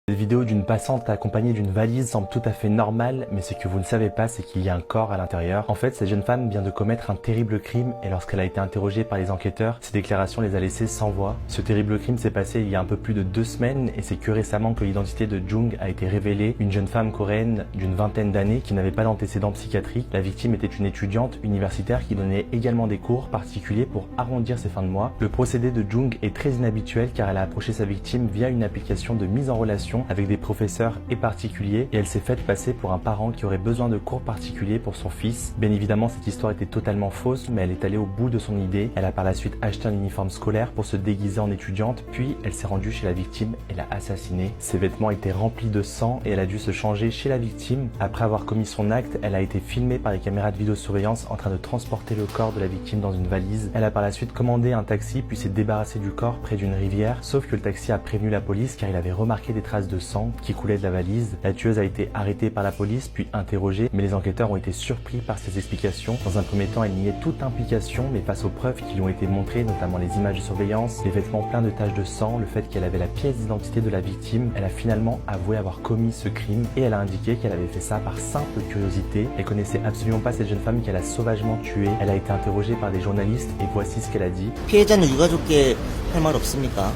Cette vidéo d'une passante accompagnée d'une valise semble tout à fait normale, mais ce que vous ne savez pas, c'est qu'il y a un corps à l'intérieur. En fait, cette jeune femme vient de commettre un terrible crime et lorsqu'elle a été interrogée par les enquêteurs, ses déclarations les a laissées sans voix. Ce terrible crime s'est passé il y a un peu plus de 2 semaines et c'est que récemment que l'identité de Jung a été révélée, une jeune femme coréenne d'une vingtaine d'années qui n'avait pas d'antécédents psychiatriques. La victime était une étudiante universitaire qui donnait également des cours particuliers pour arrondir ses fins de mois. Le procédé de Jung est très inhabituel car elle a approché sa victime via une application de mise en relation avec des professeurs et particuliers et elle s'est faite passer pour un parent qui aurait besoin de cours particuliers pour son fils. Bien évidemment, cette histoire était totalement fausse, mais elle est allée au bout de son idée. Elle a par la suite acheté un uniforme scolaire pour se déguiser en étudiante, puis elle s'est rendue chez la victime et l'a assassinée. Ses vêtements étaient remplis de sang et elle a dû se changer chez la victime. Après avoir commis son acte, elle a été filmée par les caméras de vidéosurveillance en train de transporter le corps de la victime dans une valise. Elle a par la suite commandé un taxi puis s'est débarrassée du corps près d'une rivière, sauf que le taxi a prévenu la police car il avait remarqué des traces de sang qui coulaient de la valise. La tueuse a été arrêtée par la police puis interrogée, mais les enquêteurs ont été surpris par ses explications. Dans un premier temps, elle niait toute implication, mais face aux preuves qui lui ont été montrées, notamment les images de surveillance, les vêtements pleins de taches de sang, le fait qu'elle avait la pièce d'identité de la victime, elle a finalement avoué avoir commis ce crime et elle a indiqué qu'elle avait fait ça par simple curiosité. Elle connaissait absolument pas cette jeune femme qu'elle a sauvagement tuée. Elle a été interrogée par des journalistes et voici ce qu'elle a dit. 피해자는 유가족께 할 말 없습니까?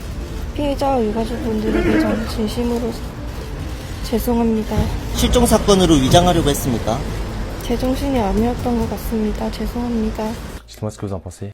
피해자와 유가족분들에게 전 진심으로 죄송합니다. 실종 사건으로 위장하려고 했습니까? 제정신이 아니었던 것 같습니다. 죄송합니다. Dites-moi ce que vous en pensez.